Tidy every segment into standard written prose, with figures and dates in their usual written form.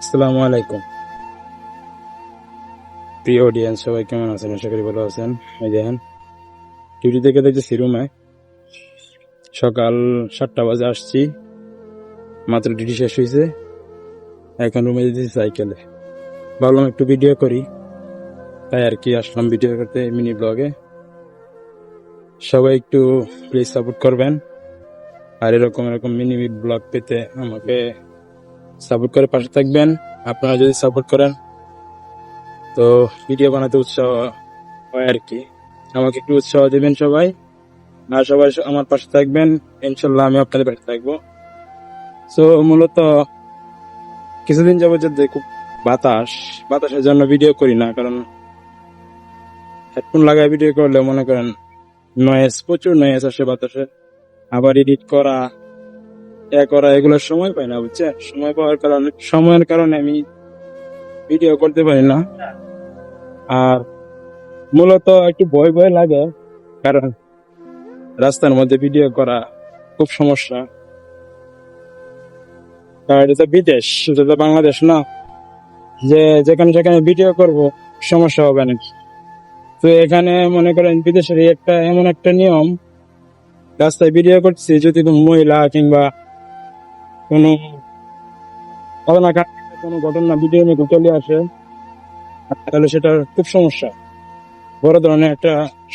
আসসালামু আলাইকুম প্রিয় অডিয়েন্স, সবাই কেমন আছেন? আশা করি ভালো আছেন। এই দেখেন, ডিউটি থেকে দেখতেছি রুমে, সকাল 7টা বাজে আসছি, মাত্র ডিউটি শেষ হয়েছে। এখন রুমে যেতেছি সাইকেলে। ভাবলাম একটু ভিডিও করি, তাই আর কি আসলাম ভিডিও করতে মিনি ব্লগে। সবাই একটু প্লিজ সাপোর্ট করবেন, আর এরকম এরকম মিনি ব্লগ পেতে আমাকে সাপোর্ট করে পাশে থাকবেন। আপনারা যদি সাপোর্ট করেন তো ভিডিও বানাতে উৎসাহ হয় আর কি। আমাকে একটু উৎসাহ দিবেন সবাই, আর সবাই আমার পাশে থাকবেন। ইনশাল্লাহ আমি আপনাদের পাশে থাকবো। তো মূলত কিছুদিন যাবত যে খুব বাতাসের জন্য ভিডিও করি না, কারণ হেডফোন লাগায় ভিডিও করলে মনে করেন প্রচুর নয়েজ আসে বাতাসে। আবার এডিট করা এগুলোর সময় পাই না, বুঝছে? সময়ের কারণে আমি ভিডিও করতে পারি না। আর মূলত একটু ভয় ভয় লাগে, কারণ রাস্তার মধ্যে ভিডিও করা খুব সমস্যা। আর এটা তো বিদেশ, এটা তো বাংলাদেশ না যে যেখানে সেখানে ভিডিও করব, সমস্যা হবে না। তো এখানে মনে করেন বিদেশের এমন একটা নিয়ম, রাস্তায় ভিডিও করছি যদি কোনো মহিলা কিংবা কোনো কোনো ঘটনা ভিডিও নিয়ে চলে আসে, তাহলে সেটা খুব সমস্যা, বড় ধরনের একটা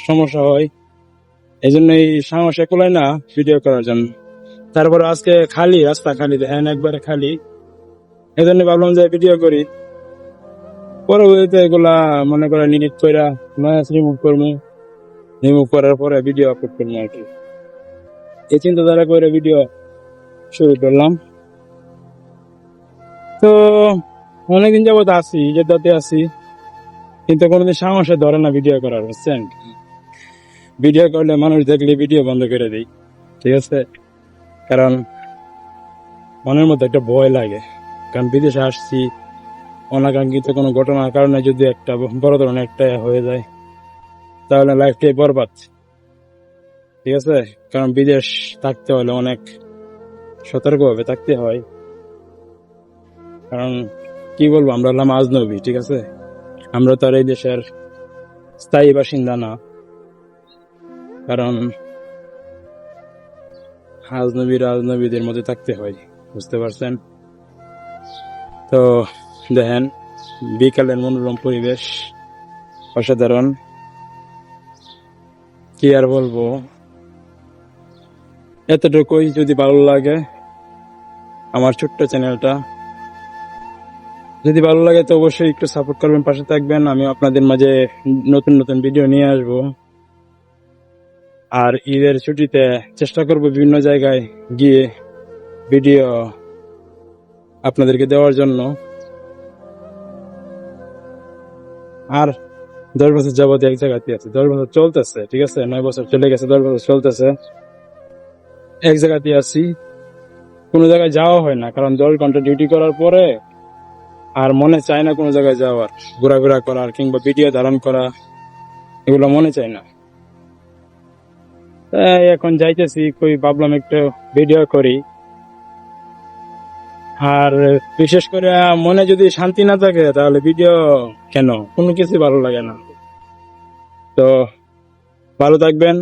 সমস্যা হয়। এই জন্য এই সাহসে কুলায় না ভিডিও করার জন্য। তারপরে আজকে রাস্তা খালি, দেখেন একবারে খালি। এই জন্য ভাবলাম যে ভিডিও করি, পরবর্তীতে এগুলা মনে করেন এডিট কইরা নয়েজ রিমুভ করার পরে ভিডিও আপলোড করবো আর কি। এই চিন্তাধারা করে ভিডিও শুরু করলাম। তো অনেকদিন যাবত আছি, কিন্তু কোনোদিন সাহসে ধরে না ভিডিও করার, বুঝছেন? ভিডিও করলে মানুষ দেখলে ভিডিও বন্ধ করে দিই, ঠিক আছে? কারণ মনের মধ্যে একটা ভয় লাগে, কারণ বিদেশে আসছি, অনাকাঙ্ক্ষিত কোনো ঘটনার কারণে যদি একটা বড় ধরনের একটা হয়ে যায়, তাহলে লাইফটাই বরবাদ, ঠিক আছে? কারণ বিদেশ থাকতে হলে অনেক সতর্কভাবে থাকতে হয়। কারণ কি বলবো, আমরা হলাম আজনবী, ঠিক আছে? আমরা তো আর এই দেশের স্থায়ী বাসিন্দা না। কারণ আজনবীদের মধ্যে থাকতে হয়, বুঝতে পারছেন? তো দেখেন, বিকালের মনোরম পরিবেশ অসাধারণ, কি আর বলবো। এতটুকুই, যদি ভালো লাগে আমার ছোট্ট চ্যানেলটা, যদি ভালো লাগে তো অবশ্যই একটু সাপোর্ট করবেন, পাশে থাকবেন। আমি আপনাদের মাঝে নতুন নতুন ভিডিও নিয়ে আসবো। আর ঈদের ছুটিতে চেষ্টা করব বিভিন্ন জায়গায় গিয়ে ভিডিও আপনাদেরকে দেওয়ার জন্য। আর 10 বছর যাবত এক জায়গাতে আছে, 10 বছর চলতেছে, ঠিক আছে? 9 বছর চলে গেছে, 10 বছর চলতেছে, এক জায়গাতে আছি। কোনো জায়গায় যাওয়া হয় না, কারণ 10 ঘন্টা ডিউটি করার পরে আর মনে চায় না কোনো জায়গায় যাওয়ার, ঘোরাফেরা করার কিংবা ভিডিও ধারণ করা, এগুলো মনে চায় না। তাই এখন যাইতেছি, ভাবলাম একটু ভিডিও করি। আর বিশেষ করে মনে যদি শান্তি না থাকে, তাহলে ভিডিও কেন, কোনো কিছু ভালো লাগে না। তো ভালো থাকবেন।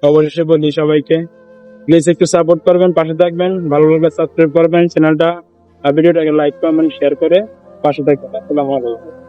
অবশেষে বলি সবাইকে, প্লিজ একটু সাপোর্ট করবেন, পাশে থাকবেন। ভালো লাগলে সাবস্ক্রাইব করবেন চ্যানেলটা, আর ভিডিওটাকে লাইক কমেন্ট শেয়ার করে পাশে থাকবেন। আসসালামু আলাইকুম।